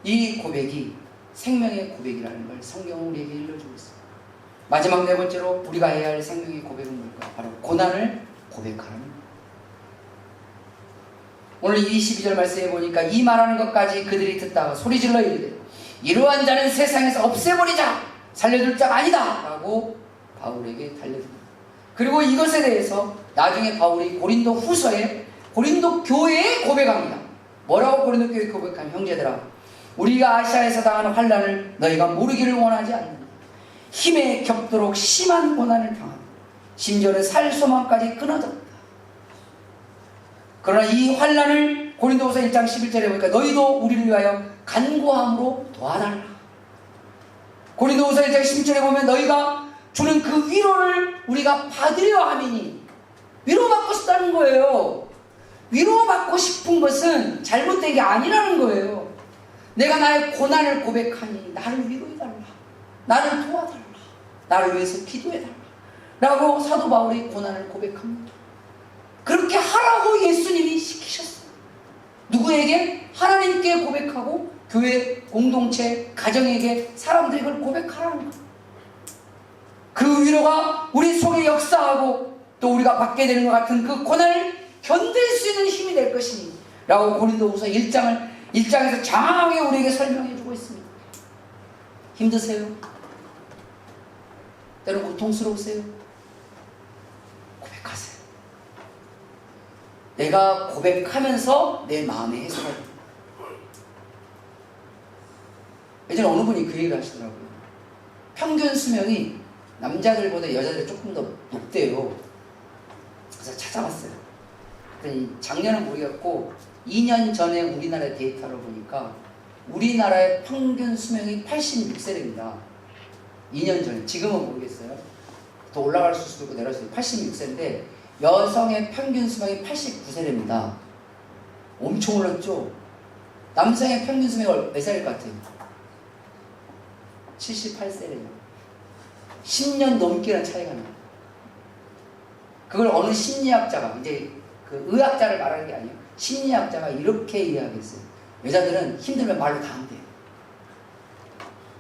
이 고백이 생명의 고백이라는 걸 성경은 우리에게 일러주고 있습니다. 마지막 네 번째로 우리가 해야 할 생명의 고백은 뭘까요? 바로 고난을 고백하는 것. 오늘 22절 말씀해 보니까 이 말하는 것까지 그들이 듣다가 소리질러 이르되 이러한 자는 세상에서 없애버리자, 살려둘 자가 아니다 라고 바울에게 달려듭니다. 그리고 이것에 대해서 나중에 바울이 고린도 후서에 고린도 교회에 고백합니다. 뭐라고 고린도 교회에 고백하면, 형제들아, 우리가 아시아에서 당하는 환난을 너희가 모르기를 원하지 않는다. 힘에 겹도록 심한 고난을 당하고 심지어는 살 소망까지 끊어졌다. 그러나 이 환난을 고린도후서 1장 11절에 보니까 너희도 우리를 위하여 간구함으로 도와달라. 고린도후서 1장 11절에 보면 너희가 주는 그 위로를 우리가 받으려 함이니, 위로받고 싶다는 거예요. 위로받고 싶은 것은 잘못된 게 아니라는 거예요. 내가 나의 고난을 고백하니 나를 위로해달라, 나를 도와달라, 나를 위해서 기도해달라 라고 사도 바울이 고난을 고백합니다. 그렇게 하라고 예수님이 시키셨어요. 누구에게? 하나님께 고백하고 교회, 공동체, 가정에게 사람들이 그걸 고백하라는 거예요. 그 위로가 우리 속에 역사하고 또 우리가 받게 되는 것 같은 그 고난을 견딜 수 있는 힘이 될 것이니 라고 고린도후서 1장에서 장황하게 우리에게 설명해 주고 있습니다. 힘드세요? 때로 고통스러우세요? 고백하세요. 내가 고백하면서 내 마음의 해소가 됩니다. 예전에 어느 분이 그 얘기를 하시더라고요. 평균 수명이 남자들보다 여자들이 조금 더 높대요. 그래서 찾아봤어요. 그랬더니 작년은 모르겠고 2년 전에 우리나라 데이터를 보니까 우리나라의 평균 수명이 86세입니다. 2년 전에. 지금은 모르겠어요. 더 올라갈 수도 있고 내려갈 수도 있고 86세인데 여성의 평균 수명이 89세입니다. 엄청 올랐죠? 남성의 평균 수명이 몇 살일 것 같아요? 78세래요. 10년 넘게나 차이가 나요. 그걸 어느 심리학자가, 이제 그 의학자를 말하는 게 아니에요. 심리학자가 이렇게 이야기했어요. 여자들은 힘들면 말로 다 안 돼요.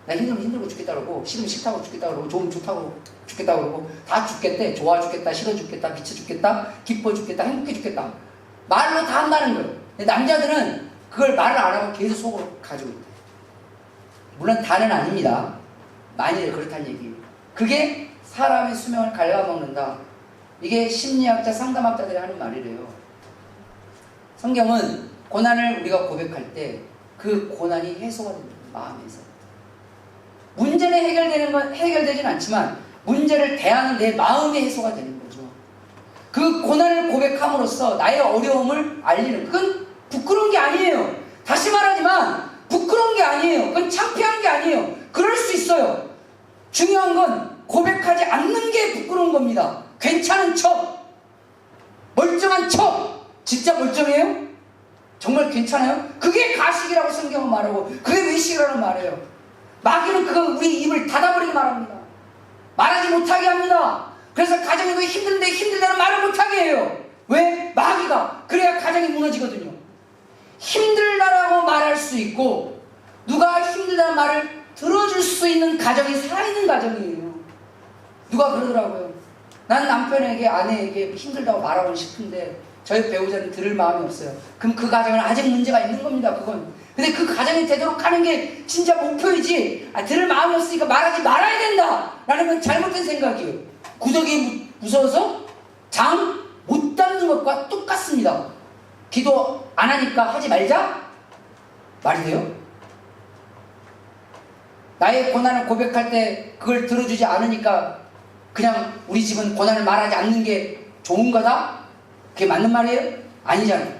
나 힘들면 힘들고 죽겠다 그러고, 싫으면 싫다고 죽겠다 그러고, 좋으면 좋다고 죽겠다 그러고, 다 죽겠대. 좋아 죽겠다, 싫어 죽겠다, 미쳐 죽겠다, 기뻐 죽겠다, 행복해 죽겠다. 말로 다 한다는 거예요. 근데 남자들은 그걸 말을 안 하고 계속 속으로 가지고 있대요. 물론 다는 아닙니다. 만일 그렇다는 얘기예요. 그게 사람의 수명을 갉아먹는다. 이게 심리학자, 상담학자들이 하는 말이래요. 성경은 고난을 우리가 고백할 때 그 고난이 해소가 됩니다. 마음에서. 문제는 해결되진 않지만 문제를 대하는 내 마음의 해소가 되는 거죠. 그 고난을 고백함으로써 나의 어려움을 알리는, 그건 부끄러운 게 아니에요. 다시 말하지만 부끄러운 게 아니에요. 그건 창피한 게 아니에요. 그럴 수 있어요. 중요한 건 고백하지 않는 게 부끄러운 겁니다. 괜찮은 척, 멀쩡한 척, 진짜 멀쩡해요? 정말 괜찮아요? 그게 가식이라고 성경은 말하고 그게 외식이라고 말해요. 마귀는 그거 우리 입을 닫아버리게 말합니다. 말하지 못하게 합니다. 그래서 가정이 힘든데 힘들다는 말을 못하게 해요. 왜? 마귀가. 그래야 가정이 무너지거든요. 힘들다라고 말할 수 있고 누가 힘들다는 말을 들어줄 수 있는 가정이 살아있는 가정이에요. 누가 그러더라고요. 난 남편에게 아내에게 힘들다고 말하고 싶은데 저희 배우자는 들을 마음이 없어요. 그럼 그 가정은 아직 문제가 있는 겁니다. 그건. 근데 그 가정이 되도록 하는 게 진짜 목표이지 들을 마음이 없으니까 말하지 말아야 된다 라는 건 잘못된 생각이에요. 구더기 무서워서 장 못 닦는 것과 똑같습니다. 기도 안 하니까 하지 말자? 말이 돼요? 나의 고난을 고백할 때 그걸 들어주지 않으니까 그냥 우리 집은 고난을 말하지 않는 게 좋은 거다? 그게 맞는 말이에요? 아니잖아요.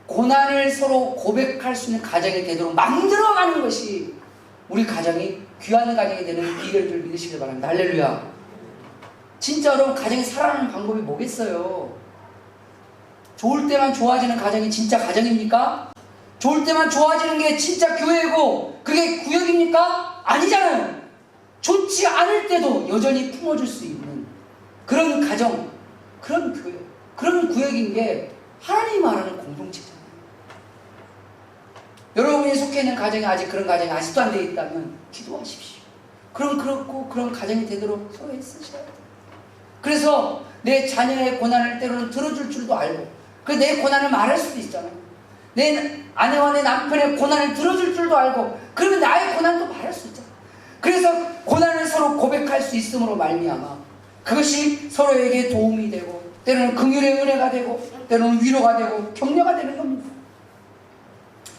고난을 서로 고백할 수 있는 가정이 되도록 만들어가는 것이 우리 가정이 귀한 가정이 되는 비결을 믿으시길 바랍니다. 할렐루야. 진짜로 가정이 살아가는 방법이 뭐겠어요? 좋을 때만 좋아지는 가정이 진짜 가정입니까? 좋을 때만 좋아지는 게 진짜 교회고 그게 구역입니까? 아니잖아요. 좋지 않을 때도 여전히 품어줄 수 있는 그런 가정, 그런 교회, 그런 구역인 게 하나님이 말하는 공동체잖아요. 여러분이 속해 있는 가정이 아직 그런 가정이 아직도 안 되어 있다면 기도하십시오. 그럼 그렇고 그런 가정이 되도록 서로 애쓰셔야 돼요. 그래서 내 자녀의 고난을 때로는 들어줄 줄도 알고 그래서 내 고난을 말할 수도 있잖아요. 내 아내와 내 남편의 고난을 들어줄 줄도 알고 그러면 나의 고난도 말할 수 있잖아요. 그래서 고난을 서로 고백할 수 있음으로 말미암아 그것이 서로에게 도움이 되고 때로는 긍휼의 은혜가 되고 때로는 위로가 되고 격려가 되는 겁니다.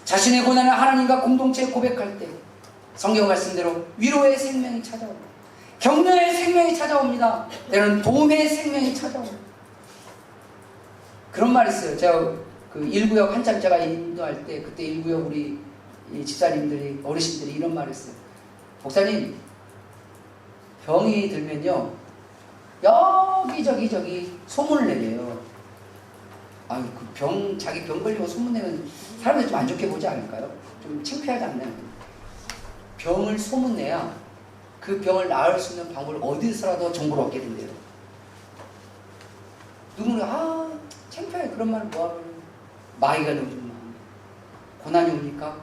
자신의 고난을 하나님과 공동체에 고백할 때 성경 말씀대로 위로의 생명이 찾아옵니다. 격려의 생명이 찾아옵니다. 때로는 도움의 생명이 찾아옵니다. 그런 말이 있어요. 제가 그 1구역 한참 제가 인도할 때 그때 1구역 우리 집사님들이 어르신들이 이런 말을 했어요. 목사님 병이 들면요 여기저기 소문을 내려요. 아유 그 자기 병 걸리고 소문내면 사람들이 좀 안 좋게 보지 않을까요? 좀 창피하지 않나요? 병을 소문내야 그 병을 나을 수 있는 방법을 어디서라도 정보를 얻게 된대요. 누구는 창피해 그런 말을 뭐하러 마귀가 넣어준 마음 고난이 오니까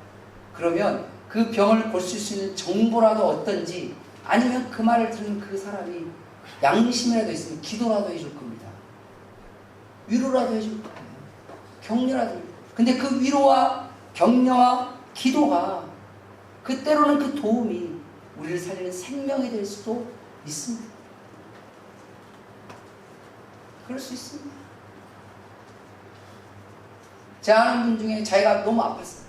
그러면 그 병을 고칠 수 있는 정보라도 어떤지 아니면 그 말을 들은 그 사람이 양심이라도 있으면 기도라도 해줄 겁니다. 위로라도 해줄 거예요. 격려라도. 근데 그 위로와 격려와 기도가 그때로는 그 도움이 우리를 살리는 생명이 될 수도 있습니다. 그럴 수 있습니다. 제가 아는 분 중에 자기가 너무 아팠어요.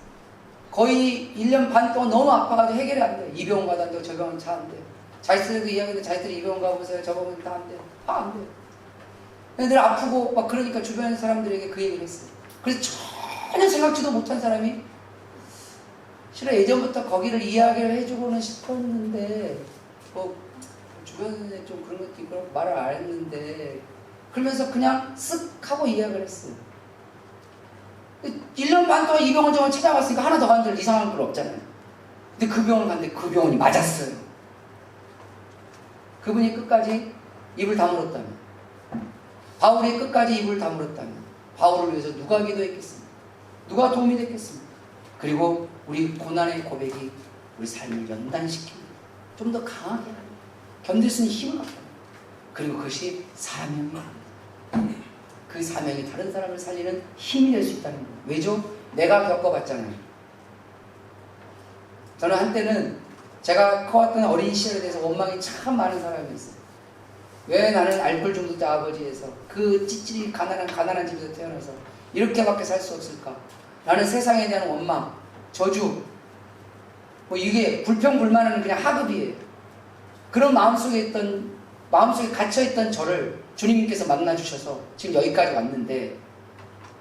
거의 1년 반 동안 너무 아파가지고 해결이 안 돼요. 이 병원 가도 안 되고 저 병원 차 안 돼요. 자식들도 이야기해도 자식들이 이 병원 가보세요. 저 병원 다 안 돼요. 다 안 돼요. 애들 아프고 막 그러니까 주변 사람들에게 그 얘기를 했어요. 그래서 전혀 생각지도 못한 사람이 실은 예전부터 거기를 이야기를 해주고는 싶었는데 뭐 주변에 좀 그런 것도 있고 말을 안 했는데 그러면서 그냥 쓱 하고 이야기를 했어요. 1년 반 동안 이 병원 저원 찾아봤으니까 하나 더 간들 이상한 건 없잖아요. 근데 그 병원을 갔는데 그 병원이 맞았어요. 그분이 끝까지 입을 다물었다면 바울이 끝까지 입을 다물었다면 바울을 위해서 누가 기도했겠습니까? 누가 도움이 됐겠습니까? 그리고 우리 고난의 고백이 우리 삶을 연단시킵니다. 좀 더 강하게 합니다. 견딜 수 있는 힘을 갖고 그리고 그것이 사명입니다. 그 사명이 다른 사람을 살리는 힘이 될 수 있다는 거예요. 왜죠? 내가 겪어봤잖아요. 저는 한때는 제가 커왔던 어린 시절에 대해서 원망이 참 많은 사람이었어요. 왜 나는 알코올 중독자 아버지에서 그 찌질이 가난한 집에서 태어나서 이렇게밖에 살 수 없을까? 나는 세상에 대한 원망, 저주, 뭐 이게 불평불만은 그냥 하급이에요. 그런 마음속에 갇혀있던 저를 주님께서 만나주셔서 지금 여기까지 왔는데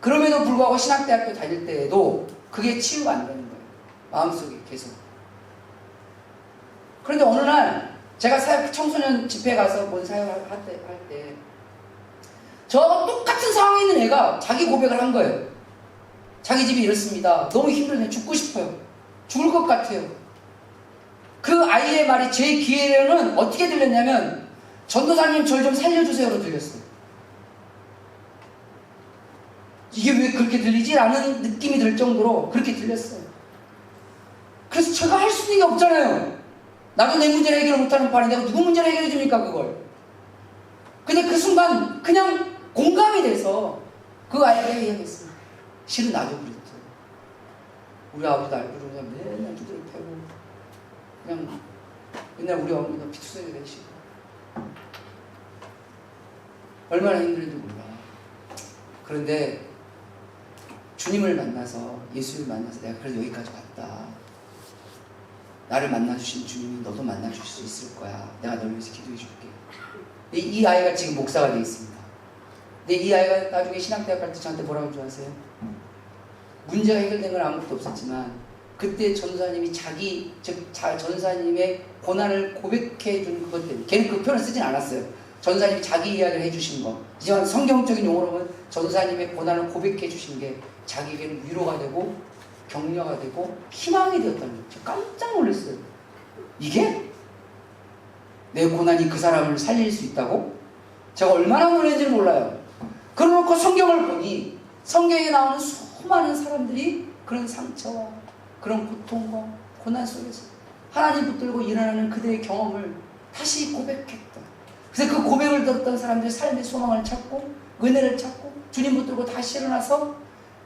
그럼에도 불구하고 신학대학교 다닐 때에도 그게 치유가 안 되는 거예요. 마음속에 계속. 그런데 어느 날 제가 청소년 집회 가서 본 사역을 할 때 저하고 똑같은 상황에 있는 애가 자기 고백을 한 거예요. 자기 집이 이렇습니다. 너무 힘들네요. 죽고 싶어요. 죽을 것 같아요. 그 아이의 말이 제 귀에는 어떻게 들렸냐면 전도사님 절 좀 살려주세요로 들렸어요. 이게 왜 그렇게 들리지? 라는 느낌이 들 정도로 그렇게 들렸어요. 그래서 제가 할 수 있는 게 없잖아요. 나도 내 문제를 해결 못하는 판인데 내가 누구 문제를 해결해 줍니까 그걸. 근데 그 순간 그냥 공감이 돼서 그 아이에게 이야기했어요. 실은 나도 그랬죠. 우리 아버지도 알고 그냥 맨날 두드려 패고 그냥 맨날 우리 어머니가 피투성이 되시고 얼마나 힘들는지 몰라. 그런데 주님을 만나서 예수를 만나서 내가 그래도 여기까지 왔다. 나를 만나주신 주님이 너도 만나주실 수 있을 거야. 내가 너를 위해서 기도해 줄게. 이 아이가 지금 목사가 되어 있습니다. 근데 이 아이가 나중에 신학대학 갈 때 저한테 뭐라고 줄 아세요? 문제가 해결된 건 아무것도 없었지만 그때 전사님이 전사님의 고난을 고백해 준 그것 때문에 걔는 그 표현을 쓰진 않았어요. 전사님이 자기 이야기를 해주신 거. 하지만 성경적인 용어로 보면 전사님의 고난을 고백해 주신 게 자기에게는 위로가 되고 격려가 되고 희망이 되었다는 거예요. 제가 깜짝 놀랐어요. 이게? 내 고난이 그 사람을 살릴 수 있다고? 제가 얼마나 놀랐는지 몰라요. 그러놓고 성경을 보니 성경에 나오는 수많은 사람들이 그런 상처와 그런 고통과 고난 속에서 하나님 붙들고 일어나는 그들의 경험을 다시 고백했다. 그래서 그 고백을 들었던 사람들이 삶의 소망을 찾고 은혜를 찾고 주님 붙들고 다시 일어나서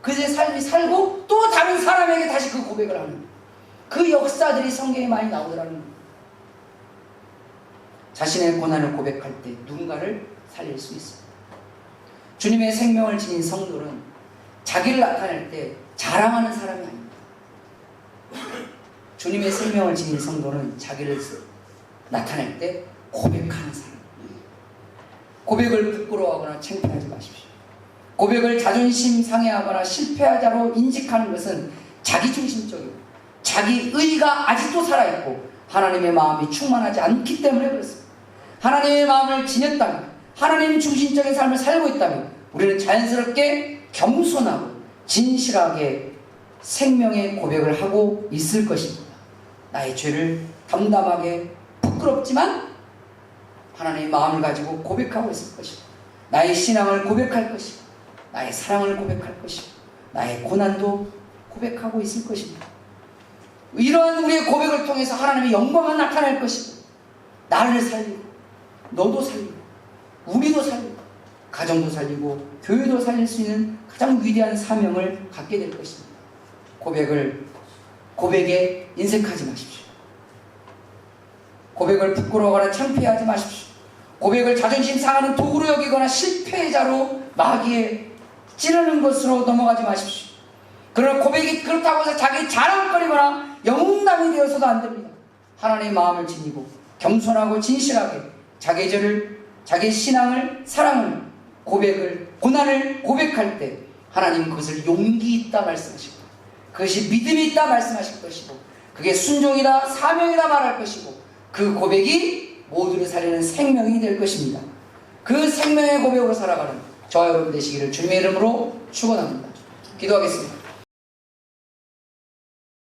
그들의 삶이 살고 또 다른 사람에게 다시 그 고백을 하는 그 역사들이 성경에 많이 나오더라는 거예요. 자신의 고난을 고백할 때 누군가를 살릴 수 있습니다. 주님의 생명을 지닌 성도는 자기를 나타낼 때 자랑하는 사람이 아닙니다. 주님의 생명을 지닌 성도는 자기를 나타낼 때 고백하는 사람. 고백을 부끄러워하거나 창피하지 마십시오. 고백을 자존심 상해하거나 실패하자로 인식하는 것은 자기중심적이고 자기 의가 아직도 살아있고 하나님의 마음이 충만하지 않기 때문에 그렇습니다. 하나님의 마음을 지녔다면 하나님 중심적인 삶을 살고 있다면 우리는 자연스럽게 겸손하고 진실하게 생명의 고백을 하고 있을 것입니다. 나의 죄를 담담하게 부끄럽지만 하나님의 마음을 가지고 고백하고 있을 것이고 나의 신앙을 고백할 것이고 나의 사랑을 고백할 것이고 나의 고난도 고백하고 있을 것입니다. 이러한 우리의 고백을 통해서 하나님의 영광을 나타낼 것이고 나를 살리고 너도 살리고 우리도 살리고 가정도 살리고 교회도 살릴 수 있는 가장 위대한 사명을 갖게 될 것입니다. 고백에 인색하지 마십시오. 고백을 부끄러워하거나 창피하지 마십시오. 고백을 자존심 상하는 도구로 여기거나 실패자로 마귀에 찌르는 것으로 넘어가지 마십시오. 그러나 고백이 그렇다고 해서 자기 자랑거리거나 영웅담이 되어서도 안 됩니다. 하나님의 마음을 지니고 겸손하고 진실하게 자기의 죄를, 자기의 신앙을, 사랑을, 고백을, 고난을 고백할 때 하나님은 그것을 용기 있다 말씀하시고 그것이 믿음이 있다 말씀하실 것이고 그게 순종이다 사명이다 말할 것이고 그 고백이 모두를 살리는 생명이 될 것입니다. 그 생명의 고백으로 살아가는 저와 여러분 되시기를 주님의 이름으로 축원합니다. 기도하겠습니다.